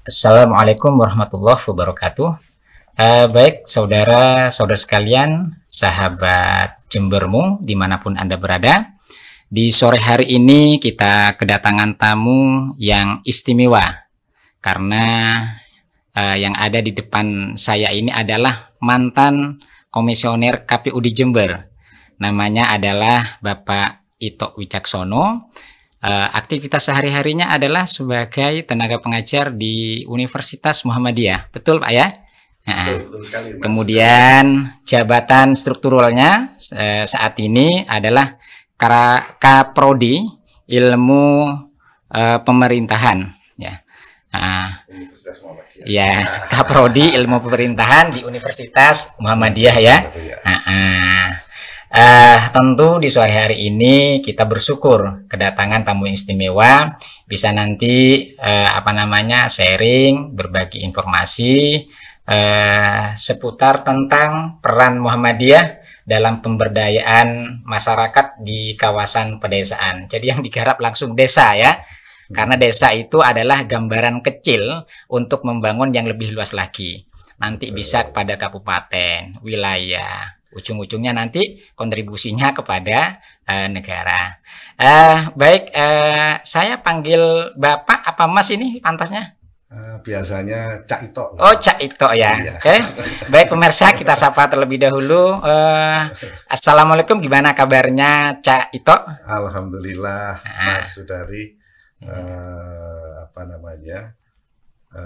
Assalamualaikum warahmatullahi wabarakatuh. Baik, saudara-saudara sekalian, sahabat Jembermu, dimanapun Anda berada. Di sore hari ini kita kedatangan tamu yang istimewa, karena yang ada di depan saya ini adalah mantan komisioner KPU di Jember. Namanya adalah Bapak Ito Wicaksono. Aktivitas sehari-harinya adalah sebagai tenaga pengajar di Universitas Muhammadiyah. Betul, Pak ya? Nah, betul sekali, Mas. Kemudian jabatan strukturalnya saat ini adalah Kaprodi Ilmu Pemerintahan, ya. Universitas Muhammadiyah. Ya, Kaprodi Ilmu Pemerintahan di Universitas Muhammadiyah ya. Tentu di sore hari ini kita bersyukur kedatangan tamu istimewa, bisa nanti sharing, berbagi informasi seputar tentang peran Muhammadiyah dalam pemberdayaan masyarakat di kawasan pedesaan. Jadi yang digarap langsung desa ya. Karena desa itu adalah gambaran kecil untuk membangun yang lebih luas lagi. Nanti bisa kepada kabupaten, wilayah, ujung-ujungnya nanti kontribusinya kepada negara. Baik, saya panggil Bapak apa Mas ini pantasnya? Biasanya Cak Ito. Oh, Cak Ito ya. Iya. Oke. Baik pemirsa, kita sapa terlebih dahulu. Assalamualaikum, gimana kabarnya Cak Ito? Alhamdulillah, Mas Sudari.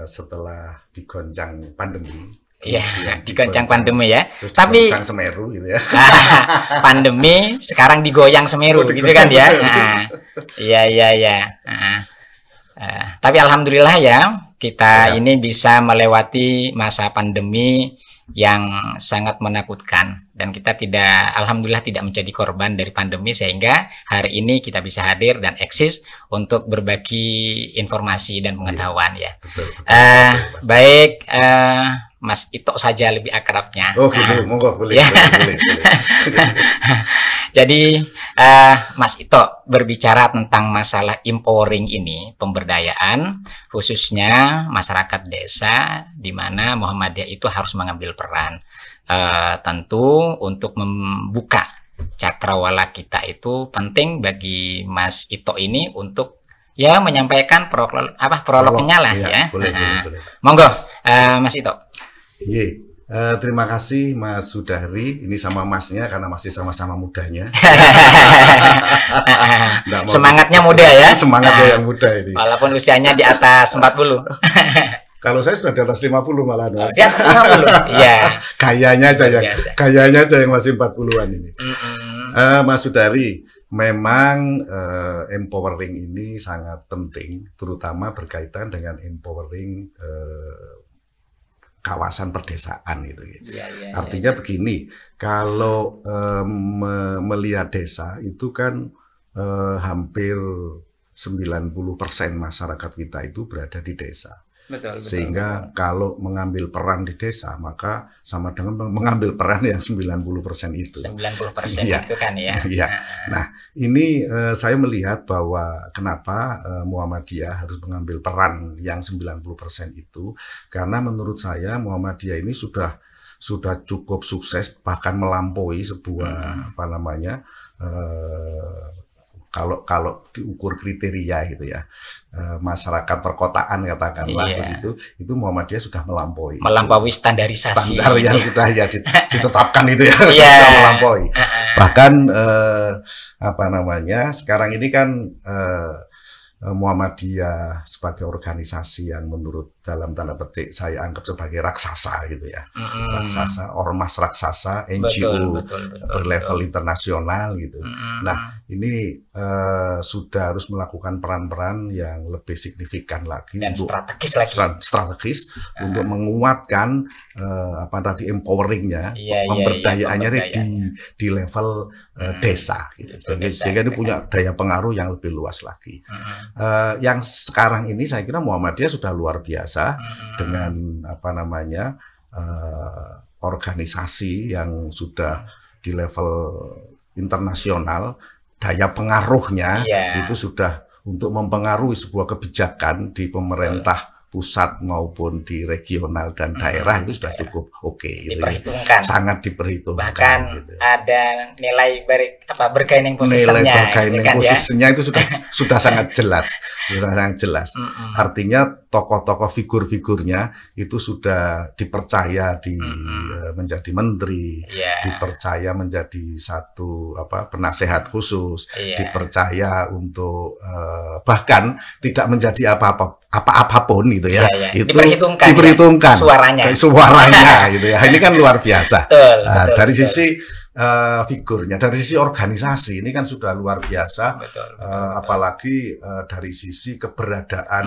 Setelah digoncang pandemi. Iya, digoncang pandemi ya. Tapi digoncang Semeru gitu ya. Pandemi sekarang digoyang Semeru gitu kan ya. Iya. Tapi alhamdulillah ya, kita ini bisa melewati masa pandemi yang sangat menakutkan, dan kita alhamdulillah tidak menjadi korban dari pandemi, sehingga hari ini kita bisa hadir dan eksis untuk berbagi informasi dan pengetahuan ya. Betul, baik, Mas Ito saja lebih akrabnya. Oh gitu, monggo boleh. Ya. boleh. Jadi Mas Ito berbicara tentang masalah empowering ini, pemberdayaan khususnya masyarakat desa, di mana Muhammadiyah itu harus mengambil peran. Tentu untuk membuka cakrawala kita itu penting bagi Mas Ito ini untuk ya menyampaikan prolognya lah ya. Boleh. Monggo Mas Ito. Iya. Terima kasih Mas Sudari, ini sama Masnya karena masih sama-sama mudanya. Semangatnya muda ya. Semangatnya yang muda ini. Walaupun usianya di atas 40. Kalau saya sudah di atas 50 malah, Mas. Di atas 50. Iya. Gayanya aja yang masih 40-an ini. Mas Sudari, memang empowering ini sangat penting, terutama berkaitan dengan empowering kawasan perdesaan gitu. Artinya begini, kalau melihat desa itu kan hampir 90% masyarakat kita itu berada di desa. Betul. Sehingga kalau mengambil peran di desa, maka sama dengan mengambil peran yang 90% itu. 90% itu kan ya. Iya. Nah, ini saya melihat bahwa kenapa Muhammadiyah harus mengambil peran yang 90% itu, karena menurut saya Muhammadiyah ini sudah cukup sukses, bahkan melampaui sebuah kalau diukur kriteria gitu ya, masyarakat perkotaan katakanlah begitu, itu Muhammadiyah sudah melampaui standarisasi yang sudah ya ditetapkan itu ya. Iya. Sudah melampaui. Bahkan sekarang ini kan Muhammadiyah sebagai organisasi yang menurut dalam tanda petik saya anggap sebagai raksasa gitu ya. Raksasa, ormas raksasa, NGO berlevel internasional gitu. Nah, ini sudah harus melakukan peran-peran yang lebih signifikan lagi dan untuk strategis untuk menguatkan empoweringnya, pemberdayaannya di level desa gitu. Sehingga ini punya daya pengaruh yang lebih luas lagi. Yang sekarang ini saya kira Muhammadiyah sudah luar biasa dengan organisasi yang sudah di level internasional, daya pengaruhnya itu sudah untuk mempengaruhi sebuah kebijakan di pemerintah pusat maupun di regional dan daerah itu sudah cukup oke gitu. Diperhitungkan. Sangat diperhitungkan. Bahkan gitu. Ada nilai bargaining positionnya. Nilai bargaining kan, posisinya itu sudah sangat jelas, sudah sangat jelas. Artinya tokoh-tokoh figur-figurnya itu sudah dipercaya menjadi menteri, dipercaya menjadi satu penasehat khusus, dipercaya untuk bahkan tidak menjadi apapun gitu ya. Itu diperhitungkan suaranya gitu ya. Ini kan luar biasa. Dari sisi figurnya, dari sisi organisasi ini kan sudah luar biasa. Apalagi dari sisi keberadaan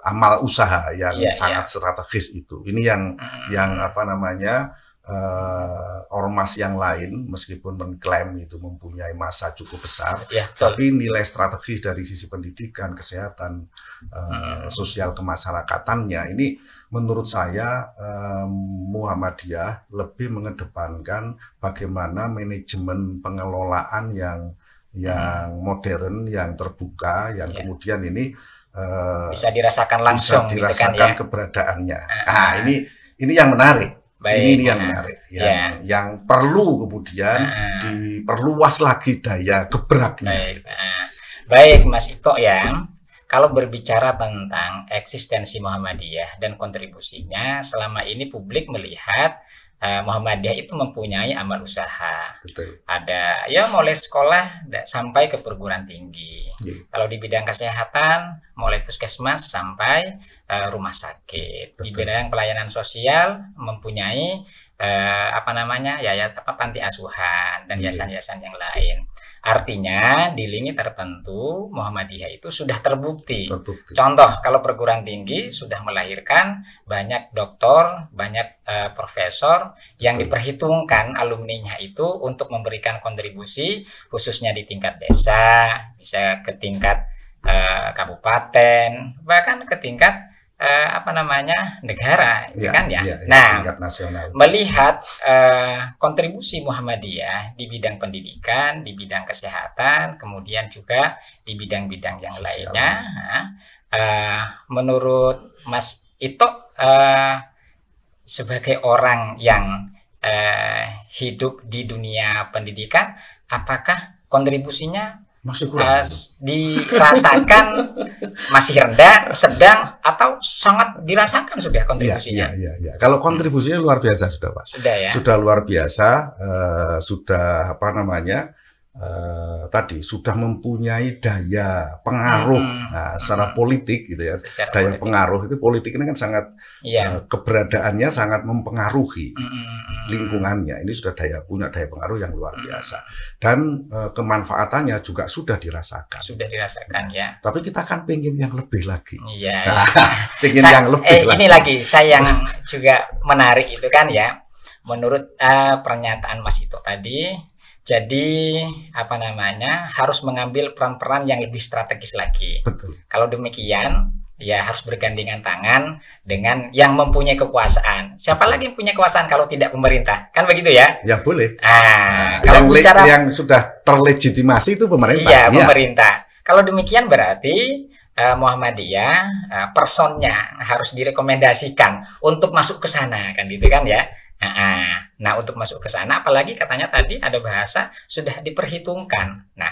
amal usaha yang sangat strategis itu. Ini yang ormas yang lain meskipun mengklaim itu mempunyai massa cukup besar, tapi nilai strategis dari sisi pendidikan, kesehatan, sosial kemasyarakatan,nya ini menurut saya Muhammadiyah lebih mengedepankan bagaimana manajemen pengelolaan yang modern, yang terbuka, yang kemudian ini bisa dirasakan langsung, bisa dirasakan keberadaannya. Nah, ini yang menarik. Ini yang menarik, yang perlu kemudian diperluas lagi daya gebraknya. Baik, Mas Ito ya. Kalau berbicara tentang eksistensi Muhammadiyah dan kontribusinya, selama ini publik melihat Muhammadiyah itu mempunyai amal usaha. Betul. Ada mulai sekolah sampai ke perguruan tinggi. Kalau di bidang kesehatan mulai puskesmas sampai rumah sakit. Betul. Di bidang pelayanan sosial mempunyai panti asuhan dan yayasan-yayasan yang lain. Artinya di lini tertentu Muhammadiyah itu sudah terbukti. Contoh, kalau perguruan tinggi sudah melahirkan banyak doktor, banyak profesor yang diperhitungkan alumninya itu untuk memberikan kontribusi khususnya di tingkat desa, bisa ke tingkat kabupaten, bahkan ke tingkat negara, kan ya. Nah, nasional. Melihat kontribusi Muhammadiyah di bidang pendidikan, di bidang kesehatan, kemudian juga di bidang-bidang yang lainnya, menurut Mas Ito sebagai orang yang hidup di dunia pendidikan, apakah kontribusinya masih kurang, dirasakan masih rendah, sedang, atau sangat dirasakan sudah kontribusinya? Kalau kontribusinya luar biasa sudah, Pak. Sudah luar biasa, sudah tadi sudah mempunyai daya pengaruh secara politik gitu ya. Daya pengaruh itu, politik ini kan sangat keberadaannya sangat mempengaruhi lingkungannya. Ini sudah punya daya pengaruh yang luar biasa, dan kemanfaatannya juga sudah dirasakan. Ya. Tapi kita kan pengen yang lebih lagi. Pengen yang lebih lagi. Ini lagi saya yang juga menarik itu kan ya. Menurut pernyataan Mas Ito tadi, jadi harus mengambil peran-peran yang lebih strategis lagi. Betul. Kalau demikian ya harus bergandengan tangan dengan yang mempunyai kekuasaan. Siapa lagi yang punya kekuasaan kalau tidak pemerintah? Kan begitu ya? Ya boleh. Kalau bicara yang sudah terlegitimasi itu pemerintah. Iya, pemerintah. Kalau demikian berarti Muhammadiyah personnya harus direkomendasikan untuk masuk ke sana, kan gitu kan ya? Nah, untuk masuk ke sana, apalagi katanya tadi ada bahasa sudah diperhitungkan. Nah,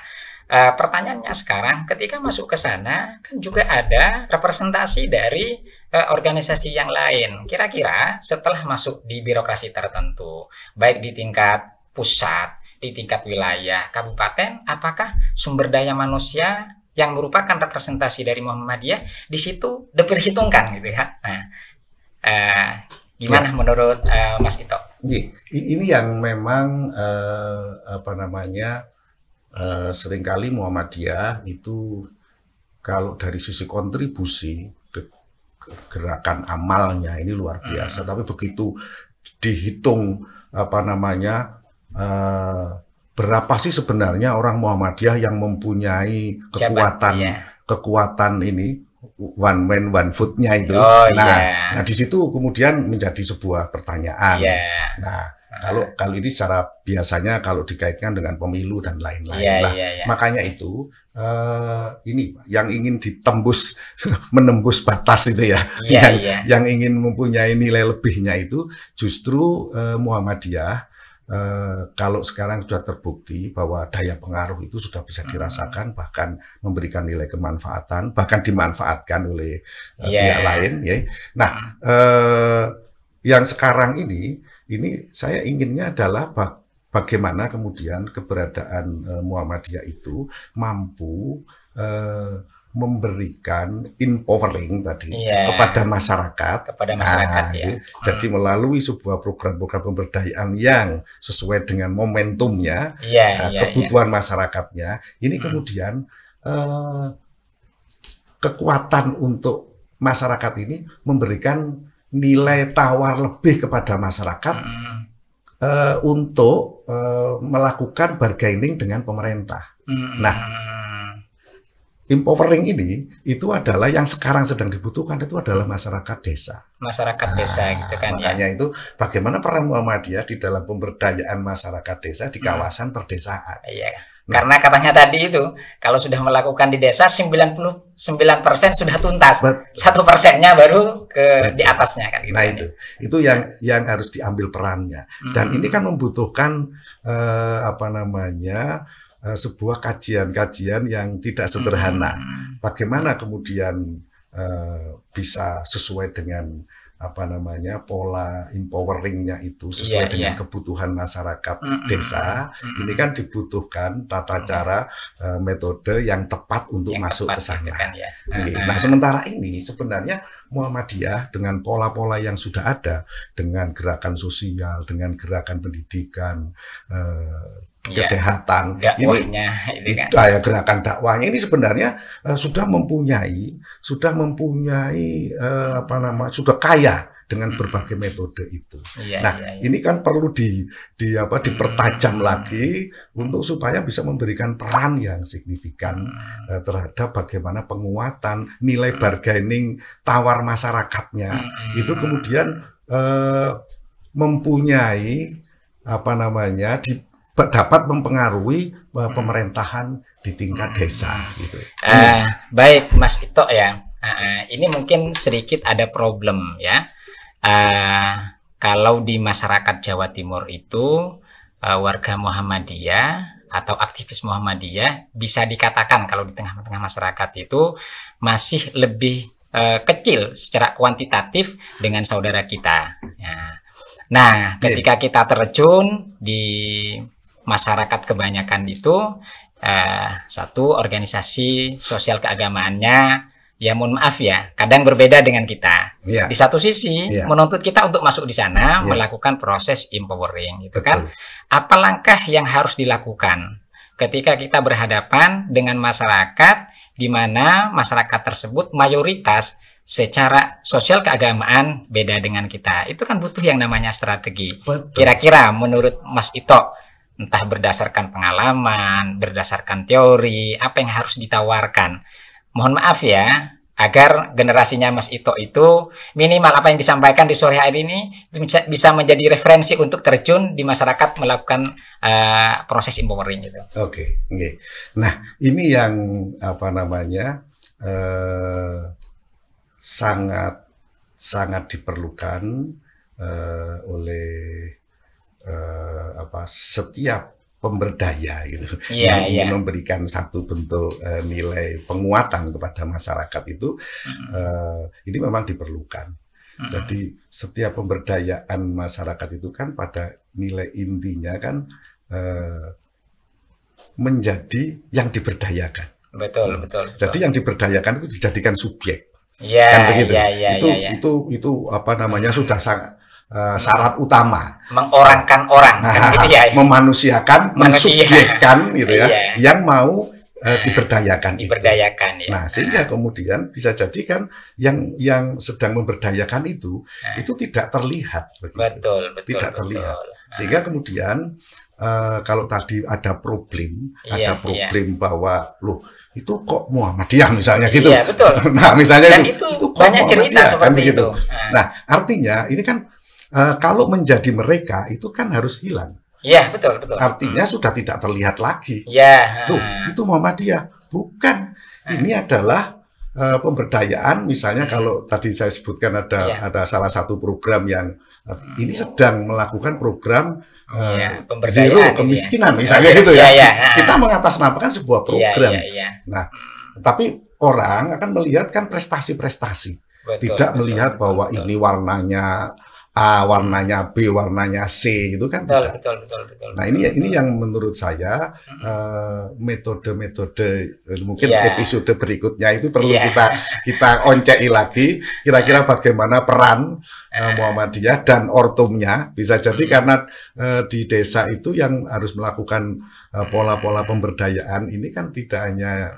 pertanyaannya sekarang, ketika masuk ke sana kan juga ada representasi dari organisasi yang lain. Kira-kira setelah masuk di birokrasi tertentu, baik di tingkat pusat, di tingkat wilayah, kabupaten, apakah sumber daya manusia yang merupakan representasi dari Muhammadiyah di situ diperhitungkan gitu ya? Nah, gimana menurut Mas Ito? Ini yang memang seringkali Muhammadiyah itu kalau dari sisi kontribusi gerakan amalnya ini luar biasa, tapi begitu dihitung berapa sih sebenarnya orang Muhammadiyah yang mempunyai kekuatan ini, one man one foot-nya itu. Nah di situ kemudian menjadi sebuah pertanyaan. Nah, kalau ini secara biasanya kalau dikaitkan dengan pemilu dan lain-lain. Makanya itu ini yang ingin ditembus menembus batas itu ya, yang ingin mempunyai nilai lebihnya itu justru Muhammadiyah. Kalau sekarang sudah terbukti bahwa daya pengaruh itu sudah bisa dirasakan, bahkan memberikan nilai kemanfaatan, bahkan dimanfaatkan oleh pihak lain. Ya. Nah, yang sekarang ini saya inginnya adalah bagaimana kemudian keberadaan Muhammadiyah itu mampu memberikan empowering tadi kepada masyarakat. Jadi melalui sebuah program-program pemberdayaan yang sesuai dengan momentumnya, kebutuhan masyarakatnya, ini kemudian kekuatan untuk masyarakat ini memberikan nilai tawar lebih kepada masyarakat untuk melakukan bargaining dengan pemerintah. Nah, empowering ini itu adalah yang sekarang sedang dibutuhkan, itu adalah masyarakat desa. Masyarakat desa gitu kan. Makanya itu bagaimana peran Muhammadiyah di dalam pemberdayaan masyarakat desa di kawasan perdesaan. Karena katanya tadi itu kalau sudah melakukan di desa 99% sudah tuntas. 1%-nya baru ke di atasnya kan gitu. Nah, itu yang harus diambil perannya. Dan ini kan membutuhkan sebuah kajian-kajian yang tidak sederhana. Bagaimana kemudian bisa sesuai dengan pola empoweringnya itu sesuai dengan kebutuhan masyarakat desa. Ini kan dibutuhkan tata cara metode yang tepat untuk masuk ke sana. Nah, sementara ini sebenarnya Muhammadiyah dengan pola-pola yang sudah ada, dengan gerakan sosial, dengan gerakan pendidikan, kesehatan, gerakan dakwahnya ini sebenarnya sudah sudah kaya dengan berbagai metode itu. Ini kan perlu dipertajam lagi untuk supaya bisa memberikan peran yang signifikan terhadap bagaimana penguatan nilai bargaining tawar masyarakatnya itu kemudian mempunyai dapat mempengaruhi pemerintahan di tingkat desa gitu. Baik Mas Ito ya. Ini mungkin sedikit ada problem ya. Kalau di masyarakat Jawa Timur itu warga Muhammadiyah atau aktivis Muhammadiyah bisa dikatakan kalau di tengah-tengah masyarakat itu masih lebih kecil secara kuantitatif dengan saudara kita. Nah, ketika kita terjun di masyarakat kebanyakan itu satu organisasi sosial keagamaannya ya mohon maaf ya kadang berbeda dengan kita. Di satu sisi menuntut kita untuk masuk di sana melakukan proses empowering gitu kan. Apa langkah yang harus dilakukan ketika kita berhadapan dengan masyarakat di mana masyarakat tersebut mayoritas secara sosial keagamaan beda dengan kita. Itu kan butuh yang namanya strategi. Kira-kira menurut Mas Ito, entah berdasarkan pengalaman, berdasarkan teori, apa yang harus ditawarkan? Mohon maaf ya, agar generasinya Mas Ito itu minimal apa yang disampaikan di sore hari ini bisa menjadi referensi untuk terjun di masyarakat melakukan proses empowering itu. Oke. Nah, ini yang sangat diperlukan oleh setiap pemberdaya gitu yang ingin memberikan satu bentuk nilai penguatan kepada masyarakat itu ini memang diperlukan. Jadi setiap pemberdayaan masyarakat itu kan pada nilai intinya kan menjadi yang diberdayakan. Betul. Jadi yang diberdayakan itu dijadikan subjek. Kan begitu. Itu sudah sangat syarat utama mengorangkan orang kan gitu ya. Memanusiakan, mensubjekkan gitu ya, yang mau diberdayakan. Nah, sehingga kemudian bisa jadi kan yang sedang memberdayakan itu tidak terlihat begitu. Tidak terlihat. Sehingga kemudian kalau tadi ada problem bahwa loh itu kok Muhammadiyah misalnya gitu. Iya, betul. Nah, misalnya itu banyak cerita seperti itu. Nah, artinya ini kan kalau menjadi mereka itu kan harus hilang. Iya, betul. Artinya sudah tidak terlihat lagi. Iya. Loh, itu Muhammadiyah. Bukan. Ini adalah pemberdayaan. Misalnya kalau tadi saya sebutkan ada salah satu program yang ini sedang melakukan program zero kemiskinan, misalnya gitu ya. Kita mengatasnamakan sebuah program. Nah, tapi orang akan melihat kan prestasi-prestasi. Tidak melihat bahwa ini warnanya A, warnanya B, warnanya C, itu kan tidak. Betul. Nah, ini yang menurut saya metode-metode mungkin episode berikutnya itu perlu kita onceki lagi. Kira-kira bagaimana peran Muhammadiyah dan ortumnya, bisa jadi karena di desa itu yang harus melakukan pola-pola pemberdayaan ini kan tidak hanya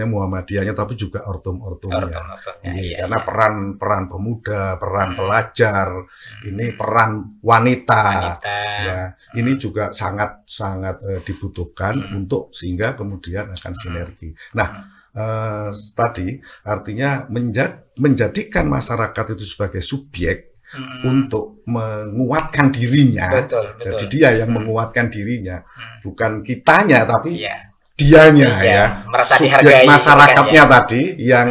Muhammadiyahnya, tapi juga ortum-ortumnya. Karena peran pemuda, peran pelajar, ini peran wanita. Ya, ini juga sangat dibutuhkan untuk sehingga kemudian akan sinergi. Nah, tadi artinya menjadikan masyarakat itu sebagai subjek untuk menguatkan dirinya. Betul. Jadi dia yang menguatkan dirinya, bukan kitanya tapi dianya ya. Subjek masyarakatnya tadi yang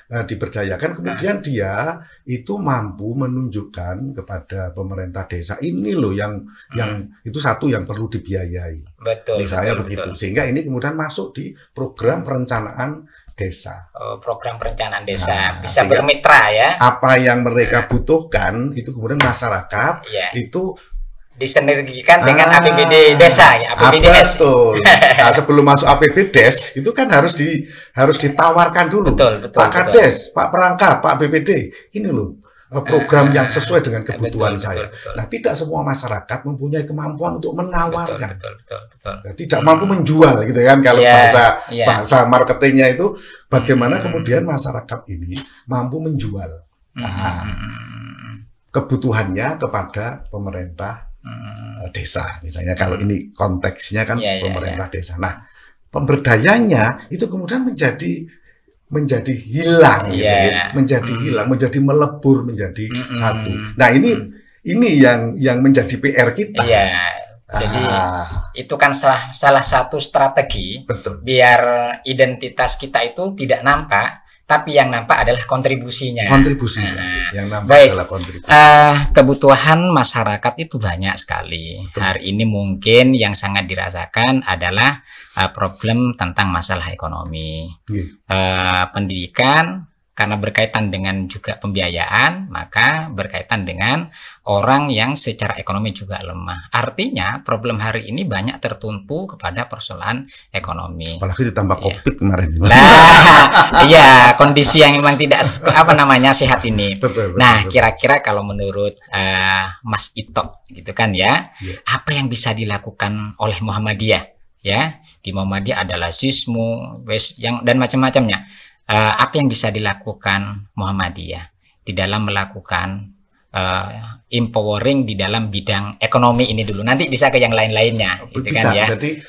diberdayakan, kemudian dia itu mampu menunjukkan kepada pemerintah desa ini loh yang itu satu yang perlu dibiayai. Misalnya begitu. Sehingga ini kemudian masuk di program perencanaan desa. Program perencanaan desa bisa bermitra ya. Apa yang mereka butuhkan itu kemudian masyarakat itu disinergikan dengan APBD desa ya, APBDes. Betul. Nah, sebelum masuk APBDes itu kan harus ditawarkan dulu. Betul, Pak Kades, Pak Perangkat, Pak BPD, ini loh program yang sesuai dengan kebutuhan saya. Nah, tidak semua masyarakat mempunyai kemampuan untuk menawarkan. Tidak mampu menjual gitu kan, kalau bahasa marketingnya itu bagaimana kemudian masyarakat ini mampu menjual kebutuhannya kepada pemerintah desa, misalnya kalau ini konteksnya kan pemerintah desa. Nah, pemberdayanya itu kemudian menjadi hilang, menjadi melebur menjadi satu. Nah, ini yang menjadi PR kita. Jadi itu kan salah satu strategi biar identitas kita itu tidak nampak. Tapi yang nampak adalah kontribusinya. Yang nampak adalah kontribusi. Kebutuhan masyarakat itu banyak sekali. Hari ini mungkin yang sangat dirasakan adalah problem tentang masalah ekonomi. Pendidikan, karena berkaitan dengan juga pembiayaan, maka berkaitan dengan orang yang secara ekonomi juga lemah. Artinya problem hari ini banyak tertumpu kepada persoalan ekonomi. Apalagi ditambah COVID kemarin. Iya, kondisi yang memang tidak sehat ini. Nah, kira-kira kalau menurut Mas Ito gitu kan ya, apa yang bisa dilakukan oleh Muhammadiyah ya? Di Muhammadiyah ada lazismu, dan macam-macamnya. Apa yang bisa dilakukan Muhammadiyah di dalam melakukan empowering di dalam bidang ekonomi ini dulu, nanti bisa ke yang lain-lainnya gitu bisa kan, ya? Jadi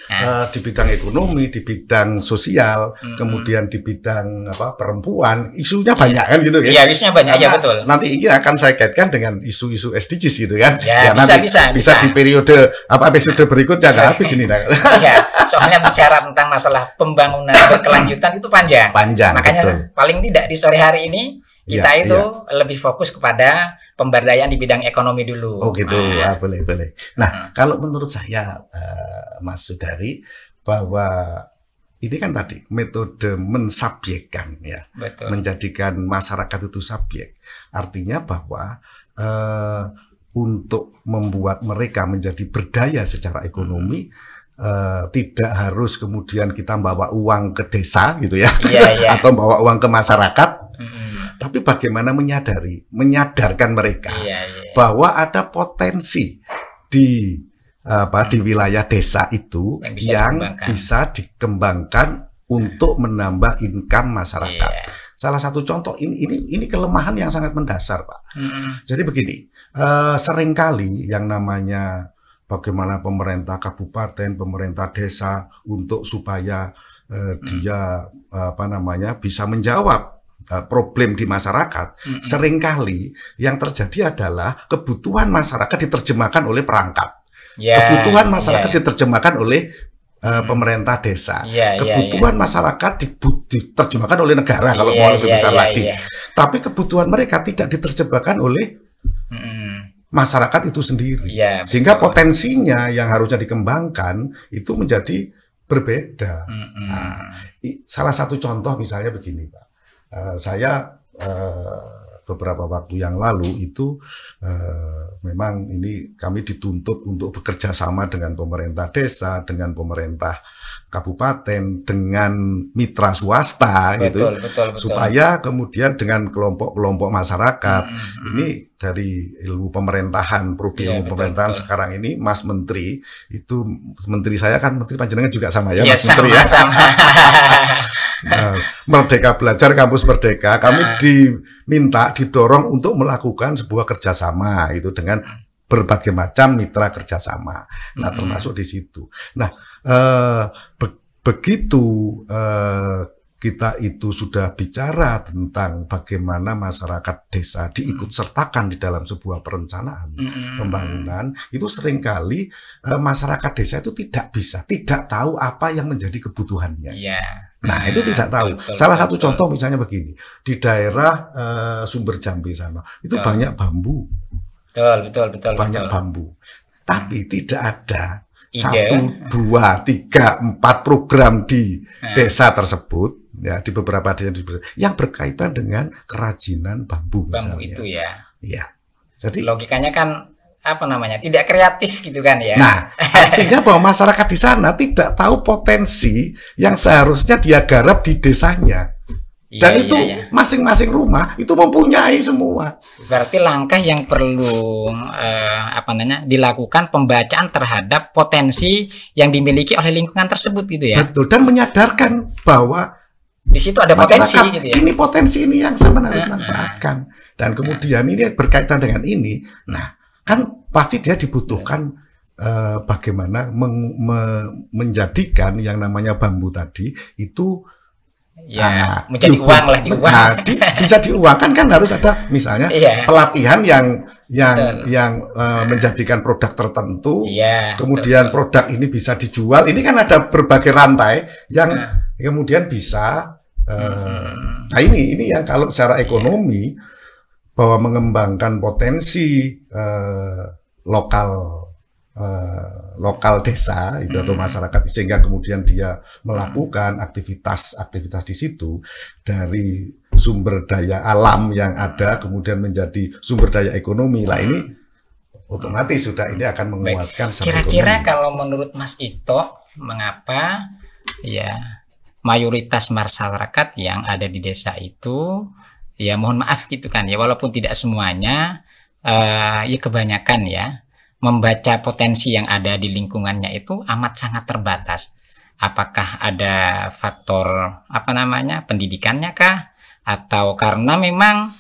di bidang ekonomi, di bidang sosial, kemudian di bidang perempuan, isunya banyak kan gitu ya? Iya, isunya banyak. Iya, betul. Nanti ini akan saya kaitkan dengan isu-isu SDGs gitu kan? Ya, bisa di periode episode berikutnya habis ini. Ya, soalnya bicara tentang masalah pembangunan berkelanjutan itu panjang. Makanya paling tidak di sore hari ini kita lebih fokus kepada pemberdayaan di bidang ekonomi dulu. Oh gitu, boleh. Nah, kalau menurut saya, Mas Sudari, bahwa ini kan tadi metode mensubjekkan ya, menjadikan masyarakat itu subjek. Artinya bahwa untuk membuat mereka menjadi berdaya secara ekonomi, tidak harus kemudian kita bawa uang ke desa gitu ya, atau bawa uang ke masyarakat. Tapi bagaimana menyadarkan mereka bahwa ada potensi di wilayah desa itu yang bisa dikembangkan untuk menambah income masyarakat. Salah satu contoh ini kelemahan yang sangat mendasar, Pak. Jadi begini, seringkali yang namanya bagaimana pemerintah kabupaten, pemerintah desa untuk supaya dia bisa menjawab problem di masyarakat, seringkali yang terjadi adalah kebutuhan masyarakat diterjemahkan oleh perangkat, kebutuhan masyarakat diterjemahkan oleh pemerintah desa. Kebutuhan masyarakat diterjemahkan oleh negara kalau mau lebih besar lagi. Tapi kebutuhan mereka tidak diterjemahkan oleh masyarakat itu sendiri. Sehingga potensinya yang harusnya dikembangkan itu menjadi berbeda. Nah, salah satu contoh misalnya begini, Pak. Saya beberapa waktu yang lalu itu memang ini kami dituntut untuk bekerja sama dengan pemerintah desa, dengan pemerintah kabupaten, dengan mitra swasta, betul, gitu, supaya kemudian dengan kelompok-kelompok masyarakat. Ini dari ilmu pemerintahan, prodi ilmu pemerintahan sekarang ini, Mas Menteri itu, menteri saya kan menteri panjenengan juga sama ya, Mas Menteri ya. Sama. Merdeka Belajar, Kampus Merdeka, kami diminta, didorong untuk melakukan sebuah kerjasama itu dengan berbagai macam mitra kerjasama. Nah, termasuk di situ. Nah, begitu kita itu sudah bicara tentang bagaimana masyarakat desa diikut sertakan di dalam sebuah perencanaan pembangunan, itu seringkali masyarakat desa itu tidak tahu apa yang menjadi kebutuhannya. Nah, itu tidak tahu. Salah satu contoh misalnya begini, di daerah Sumber Jambe sana, itu banyak bambu. Banyak bambu. Tapi tidak ada 1, 2, 3, 4 program di desa tersebut, ya, di beberapa desa yang berkaitan dengan kerajinan bambu misalnya. Itu ya. Jadi logikanya kan apa namanya, tidak kreatif gitu kan ya. Nah, artinya bahwa masyarakat di sana tidak tahu potensi yang seharusnya dia garap di desanya. Dan itu masing-masing rumah itu mempunyai semua. Berarti langkah yang perlu dilakukan pembacaan terhadap potensi yang dimiliki oleh lingkungan tersebut gitu ya. Betul, dan menyadarkan bahwa di situ ada potensi gitu ya. Ini potensi ini yang sama harus manfaatkan. Dan kemudian ini berkaitan dengan ini. Nah, kan pasti dia dibutuhkan bagaimana menjadikan yang namanya bambu tadi itu menjadi uang lah, bisa diuangkan, kan harus ada misalnya pelatihan yang menjadikan produk tertentu, kemudian produk ini bisa dijual. Ini kan ada berbagai rantai yang kemudian bisa. Nah, ini yang kalau secara ekonomi bahwa mengembangkan potensi lokal desa itu atau masyarakat, sehingga kemudian dia melakukan aktivitas di situ dari sumber daya alam yang ada kemudian menjadi sumber daya ekonomi. Lah ini otomatis sudah ini akan menguatkan. Kira-kira kalau menurut Mas Ito, mengapa mayoritas masyarakat yang ada di desa itu, mohon maaf gitu kan ya, walaupun tidak semuanya, kebanyakan membaca potensi yang ada di lingkungannya itu amat sangat terbatas. Apakah ada faktor pendidikannya kah, atau karena memang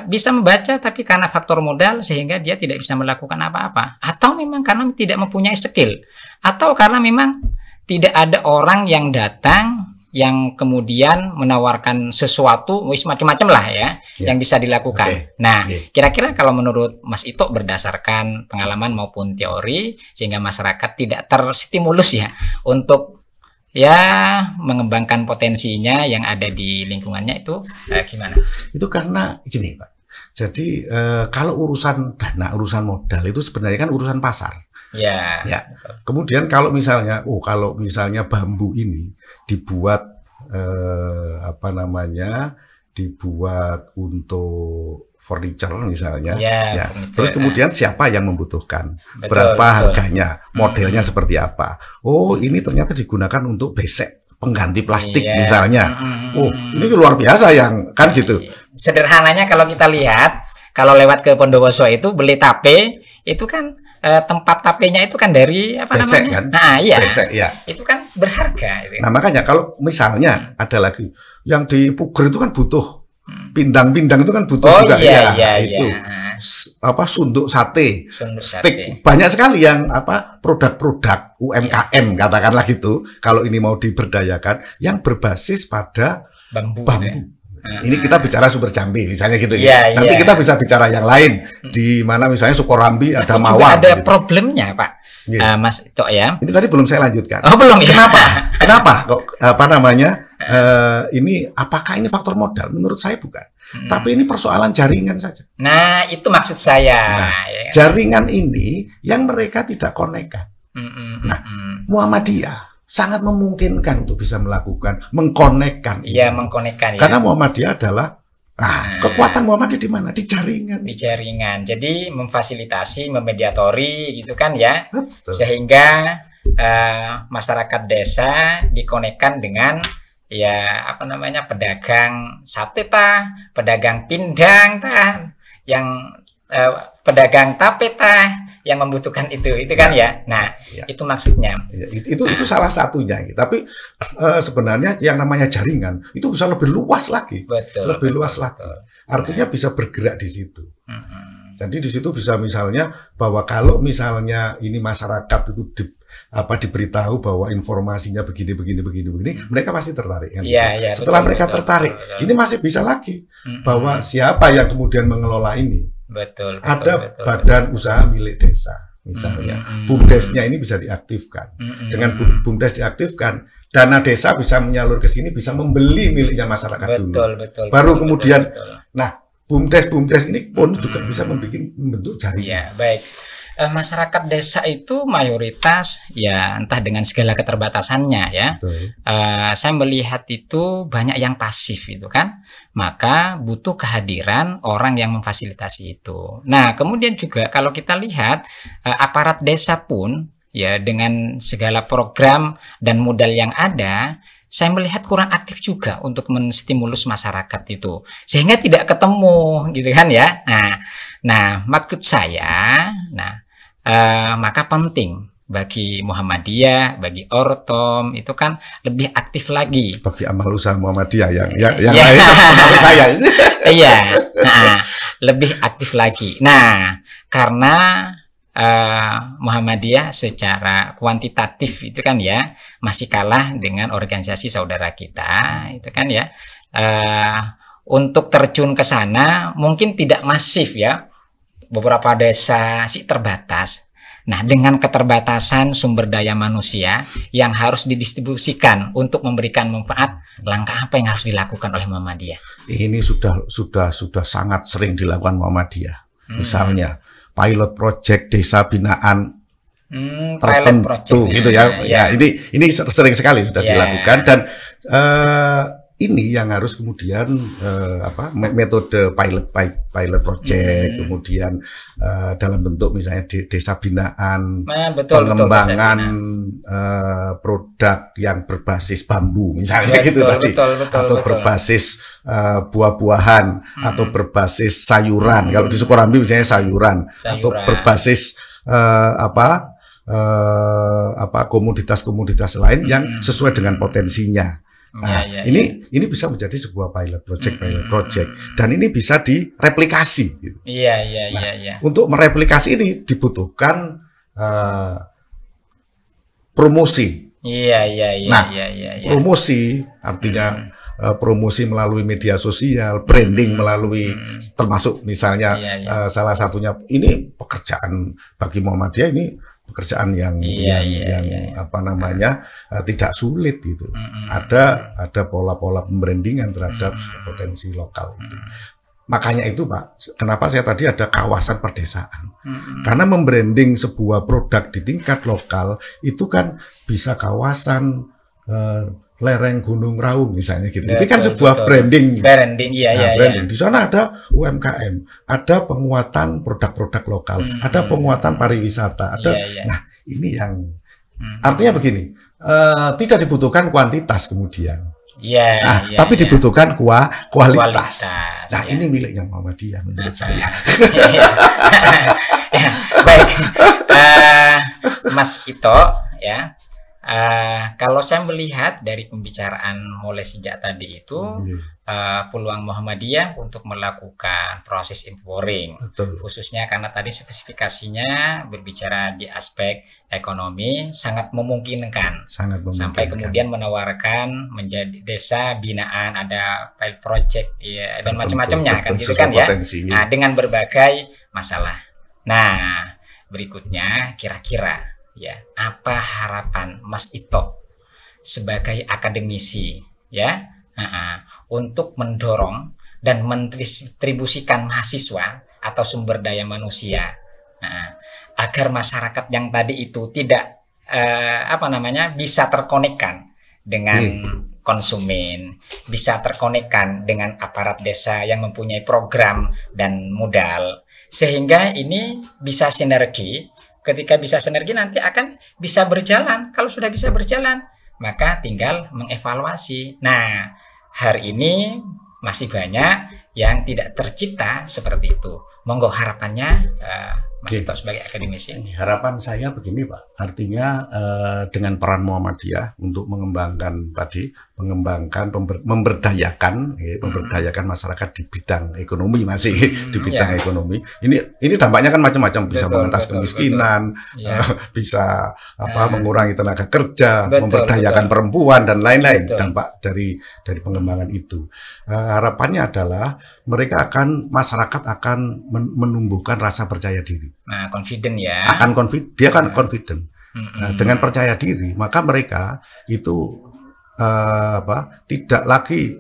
bisa membaca tapi karena faktor modal sehingga dia tidak bisa melakukan apa-apa, atau memang karena tidak mempunyai skill, atau karena memang tidak ada orang yang datang yang kemudian menawarkan sesuatu, macam-macam lah yang bisa dilakukan. Nah, kira-kira kalau menurut Mas Ito berdasarkan pengalaman maupun teori, sehingga masyarakat tidak terstimulus untuk mengembangkan potensinya yang ada di lingkungannya itu gimana? Itu karena gini, Pak. Jadi kalau urusan dana, urusan modal itu sebenarnya kan urusan pasar. Kemudian kalau misalnya bambu ini dibuat dibuat untuk furniture misalnya, terus kemudian siapa yang membutuhkan, berapa harganya, modelnya seperti apa? Oh, ini ternyata digunakan untuk besek pengganti plastik misalnya. Oh, ini luar biasa yang kan gitu. Sederhananya kalau kita lihat, kalau lewat ke Bondowoso itu beli tape itu kan tempat tapenya itu kan dari besek, kan? Besek, itu kan berharga. Nah, makanya kalau misalnya ada lagi yang di Puger itu kan butuh pindang-pindang, itu kan butuh juga itu sunduk sate, stik, banyak sekali yang produk-produk UMKM katakanlah gitu, kalau ini mau diberdayakan yang berbasis pada bambu. Ini kita bicara Sumber Jambe misalnya gitu Nanti kita bisa bicara yang lain di mana misalnya Sukorambi ada Mawar. Juga ada problemnya, Pak. Mas Ito ya. Ini tadi belum saya lanjutkan. Oh belum ya. Kenapa kok ini apakah ini faktor modal? Menurut saya bukan. Tapi ini persoalan jaringan saja. Nah itu maksud saya. Nah, jaringan ini yang mereka tidak konekkan. Nah Muhammadiyah sangat memungkinkan untuk bisa mengkonekkan. Iya mengkonekkan. Karena Muhammadiyah adalah kekuatan Muhammadiyah di mana? Di jaringan. Di jaringan. Jadi memfasilitasi, memediatori gitu kan ya. Betul. Sehingga masyarakat desa dikonekkan dengan ya apa namanya pedagang sate pedagang pindang yang pedagang tape yang membutuhkan itu kan ya. Nah, itu maksudnya. Itu salah satunya. Tapi sebenarnya yang namanya jaringan itu bisa lebih luas lagi. Lebih luas lagi. Artinya bisa bergerak di situ. Jadi di situ bisa misalnya bahwa kalau misalnya ini masyarakat itu diberitahu bahwa informasinya begini, mereka pasti tertarik. Kan? Setelah mereka tertarik, ini masih bisa lagi bahwa siapa yang kemudian mengelola ini. Ada badan usaha milik desa, misalnya BUMDesnya ini bisa diaktifkan. Dengan BUMDes diaktifkan, dana desa bisa menyalur ke sini, bisa membeli miliknya masyarakat dulu. Baru kemudian, nah BUMDes ini pun juga bisa membentuk jaringan. Iya, baik. Masyarakat desa itu mayoritas ya entah dengan segala keterbatasannya ya. Saya melihat itu banyak yang pasif itu kan. Maka butuh kehadiran orang yang memfasilitasi itu. Nah, kemudian juga kalau kita lihat aparat desa pun ya dengan segala program dan modal yang ada, saya melihat kurang aktif juga untuk menstimulus masyarakat itu, sehingga tidak ketemu gitu kan ya. Nah maksud saya, maka penting bagi Muhammadiyah, bagi Ortom itu kan lebih aktif lagi. Bagi amal usaha Muhammadiyah yang lain maksud saya. Iya, lebih aktif lagi. Nah, karena Muhammadiyah secara kuantitatif itu kan ya masih kalah dengan organisasi saudara kita itu kan ya. Untuk terjun ke sana mungkin tidak masif ya, beberapa desa sih terbatas. Nah, dengan keterbatasan sumber daya manusia yang harus didistribusikan untuk memberikan manfaat, langkah apa yang harus dilakukan oleh Muhammadiyah? Ini sudah sangat sering dilakukan Muhammadiyah. Misalnya pilot project desa binaan tertentu gitu ya. Ini sering sekali sudah dilakukan dan ini yang harus kemudian metode pilot project kemudian dalam bentuk misalnya desa binaan, pengembangan produk yang berbasis bambu misalnya atau berbasis buah-buahan atau berbasis sayuran. Kalau di Sukorambi misalnya sayuran. Atau berbasis komoditas-komoditas lain yang sesuai dengan potensinya. Nah, ini bisa menjadi sebuah pilot project dan ini bisa direplikasi. Gitu. Untuk mereplikasi ini dibutuhkan promosi. Promosi artinya promosi melalui media sosial, branding melalui termasuk misalnya salah satunya ini pekerjaan bagi Muhammadiyah ini. Pekerjaan yang tidak sulit gitu. Ada pola-pola pembrandingan terhadap potensi lokal itu. Makanya itu Pak, kenapa saya tadi ada kawasan perdesaan. Karena membranding sebuah produk di tingkat lokal itu kan bisa kawasan lereng Gunung Raung misalnya gitu. Itu kan sebuah branding. Branding. Di sana ada UMKM, ada penguatan produk-produk lokal, ada penguatan pariwisata, ada. Nah, ini yang artinya begini, tidak dibutuhkan kuantitas kemudian. Tapi dibutuhkan kualitas. Nah, ini miliknya Muhammadiyah menurut saya. Baik, Mas Ito ya. Kalau saya melihat dari pembicaraan mulai sejak tadi itu peluang Muhammadiyah untuk melakukan proses importing, khususnya karena tadi spesifikasinya berbicara di aspek ekonomi sangat memungkinkan. Sampai kemudian menawarkan menjadi desa binaan, ada pilot project dan macam-macamnya kan gitu kan ya. Nah, dengan berbagai masalah. Nah, berikutnya kira-kira ya, apa harapan Mas Ito sebagai akademisi, ya, untuk mendorong dan mendistribusikan mahasiswa atau sumber daya manusia, agar masyarakat yang tadi itu tidak bisa terkonekkan dengan konsumen, bisa terkonekkan dengan aparat desa yang mempunyai program dan modal, sehingga ini bisa sinergi. Ketika bisa sinergi nanti akan bisa berjalan. Kalau sudah bisa berjalan, maka tinggal mengevaluasi. Nah, hari ini masih banyak yang tidak tercipta seperti itu. Monggo harapannya Mas Ito sebagai akademisi. Harapan saya begini Pak, artinya dengan peran Muhammadiyah untuk mengembangkan memberdayakan masyarakat di bidang ekonomi, masih di bidang ekonomi. Ini dampaknya kan macam-macam, bisa mengentas kemiskinan, bisa mengurangi tenaga kerja, memberdayakan perempuan dan lain-lain. Dampak dari pengembangan itu. Harapannya adalah masyarakat akan menumbuhkan rasa percaya diri. Nah, confident ya. Dia kan confident. Dengan percaya diri, maka mereka itu tidak lagi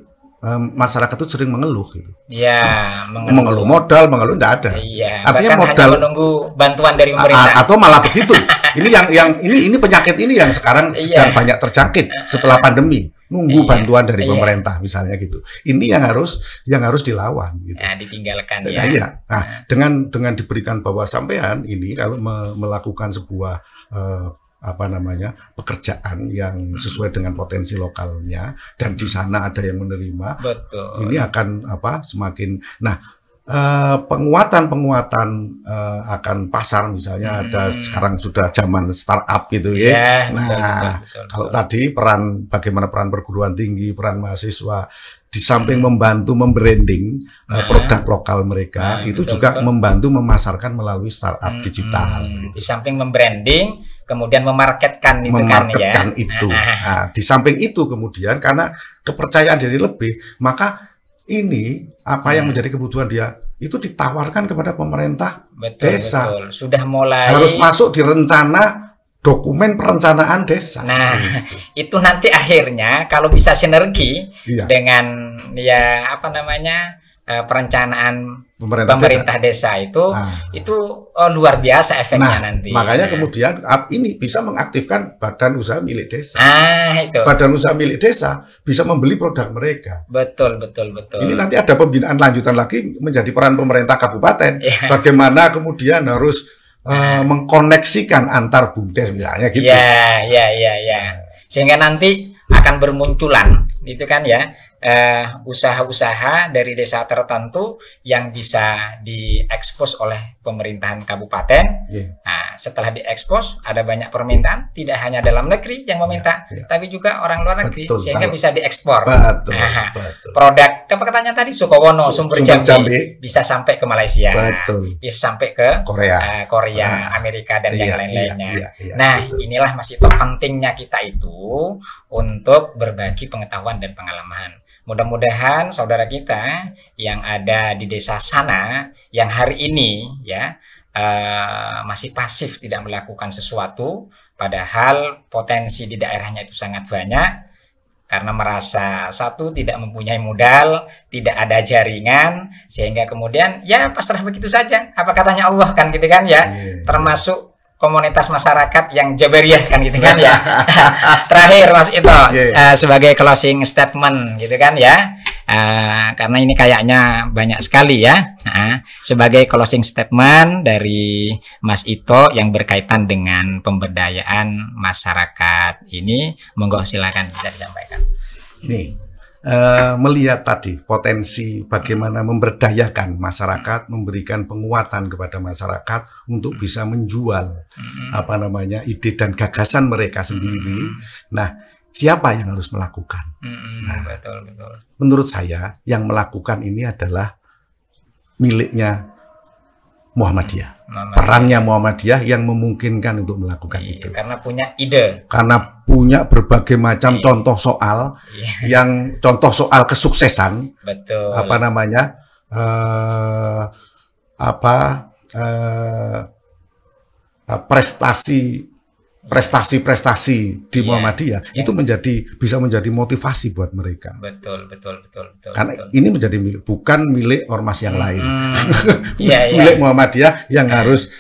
masyarakat itu sering mengeluh gitu. Ya, mengeluh modal, enggak ada. Iya, artinya modal hanya menunggu bantuan dari pemerintah. Atau malah begitu. Ini penyakit ini yang sekarang sedang banyak terjangkit setelah pandemi. Nunggu bantuan dari pemerintah misalnya gitu. Ini yang harus dilawan gitu. Nah, ditinggalkan ya. Iya. Nah, dengan diberikan bahwa sampean ini kalau melakukan sebuah pekerjaan yang sesuai dengan potensi lokalnya dan di sana ada yang menerima. Betul. Ini akan semakin penguatan akan pasar misalnya ada sekarang sudah zaman startup gitu ya. Betul. Kalau tadi bagaimana peran perguruan tinggi, peran mahasiswa di samping membantu membranding produk lokal mereka, itu juga membantu memasarkan melalui startup digital. Di samping membranding, kemudian memarketkan itu. Nah, di samping itu kemudian karena kepercayaan diri lebih, maka ini yang menjadi kebutuhan dia itu ditawarkan kepada pemerintah desa. Betul. Sudah mulai harus masuk di rencana dokumen perencanaan desa. Nah, itu nanti akhirnya kalau bisa sinergi dengan perencanaan pemerintah desa itu luar biasa efeknya nanti. Makanya kemudian ini bisa mengaktifkan badan usaha milik desa. Itu. Badan usaha milik desa bisa membeli produk mereka. Betul. Ini nanti ada pembinaan lanjutan lagi menjadi peran pemerintah kabupaten. Bagaimana kemudian harus mengkoneksikan antar bumdes misalnya gitu. Ya. Sehingga nanti akan bermunculan itu kan ya usaha-usaha dari desa tertentu yang bisa diekspos oleh pemerintahan kabupaten. Nah, setelah diekspos ada banyak permintaan, tidak hanya dalam negeri yang meminta, tapi juga orang luar negeri, sehingga bisa diekspor. Betul. Produk apa katanya tadi Sukowono sumber jambi bisa sampai ke Malaysia, bisa sampai ke Korea, Amerika dan yang lain-lainnya. Nah, inilah masih pentingnya kita itu untuk berbagi pengetahuan dan pengalaman. Mudah-mudahan saudara kita yang ada di desa sana yang hari ini masih pasif tidak melakukan sesuatu, padahal potensi di daerahnya itu sangat banyak, karena merasa tidak mempunyai modal, tidak ada jaringan, sehingga kemudian pasrah begitu saja. Apa katanya Allah kan gitu kan ya, termasuk komunitas masyarakat yang Jabariyah kan gitu kan ya. Terakhir Mas Ito sebagai closing statement gitu kan ya, karena ini kayaknya banyak sekali ya. Sebagai closing statement dari Mas Ito yang berkaitan dengan pemberdayaan masyarakat ini, monggo silakan bisa disampaikan. Ini melihat tadi potensi bagaimana memberdayakan masyarakat, memberikan penguatan kepada masyarakat untuk bisa menjual ide dan gagasan mereka sendiri. Nah, siapa yang harus melakukan? Betul. Menurut saya yang melakukan ini adalah miliknya Muhammadiyah. Perannya Muhammadiyah yang memungkinkan untuk melakukan itu. Karena punya ide. Karena punya berbagai macam contoh soal, yang contoh soal kesuksesan. Betul. Prestasi prestasi-prestasi di Muhammadiyah itu bisa menjadi motivasi buat mereka. Betul. Karena ini menjadi bukan milik ormas yang lain. Milik Muhammadiyah yang harus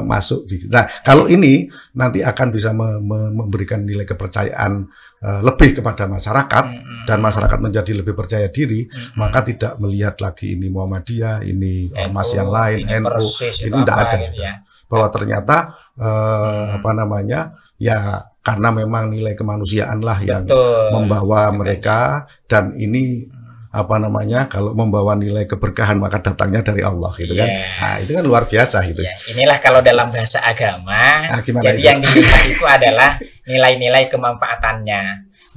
masuk di situ. Nah, kalau ini nanti akan bisa memberikan nilai kepercayaan lebih kepada masyarakat dan masyarakat menjadi lebih percaya diri, maka tidak melihat lagi ini Muhammadiyah, ini ormas yang lain, NU, ini tidak ada. Gitu ya. Bahwa ternyata ya karena memang nilai kemanusiaan lah yang membawa mereka, dan ini kalau membawa nilai keberkahan maka datangnya dari Allah gitu kan. Nah, itu kan luar biasa gitu. Inilah kalau dalam bahasa agama, jadi yang dilihat itu adalah nilai-nilai kemanfaatannya,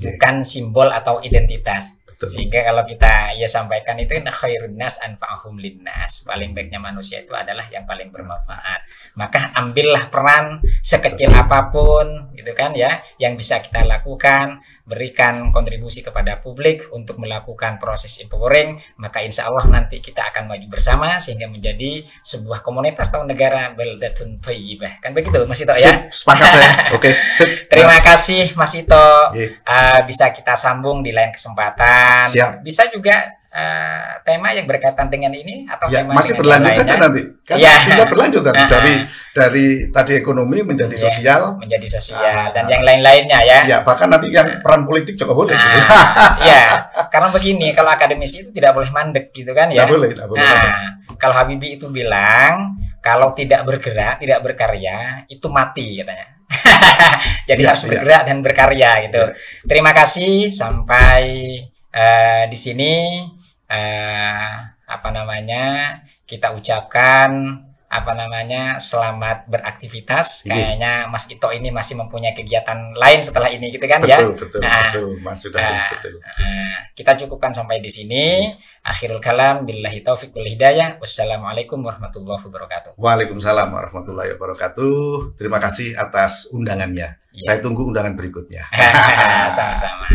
bukan simbol atau identitas. Sehingga kalau kita sampaikan itu khairun nas anfa'uhum linnas, paling baiknya manusia itu adalah yang paling bermanfaat. Maka ambillah peran sekecil apapun gitu kan ya, yang bisa kita lakukan, berikan kontribusi kepada publik untuk melakukan proses empowering, maka insya Allah nanti kita akan maju bersama sehingga menjadi sebuah komunitas atau negara baldatun thayyibah. Kan begitu Mas Ito ya? Sepakat saya. Oke, sip. Terima kasih Mas Ito. Bisa kita sambung di lain kesempatan. Siap. Bisa juga tema yang berkaitan dengan ini atau tema masih berlanjut saja nanti kan bisa berlanjut dari tadi ekonomi menjadi sosial dan yang lain-lainnya ya bahkan nanti yang peran politik juga boleh karena begini, kalau akademisi itu tidak boleh mandek gitu kan ya. Tidak boleh kalau Habibie itu bilang kalau tidak bergerak, tidak berkarya itu mati katanya. Jadi harus bergerak dan berkarya gitu. Terima kasih, sampai di sini kita ucapkan selamat beraktivitas. Kayaknya Mas Ito ini masih mempunyai kegiatan lain setelah ini gitu kan ya. Betul Mas betul. Kita cukupkan sampai di sini. Akhirul kalam, billahi taufiq wal hidayah. Wassalamualaikum warahmatullahi wabarakatuh. Waalaikumsalam warahmatullahi wabarakatuh. Terima kasih atas undangannya. Saya tunggu undangan berikutnya. Sama-sama.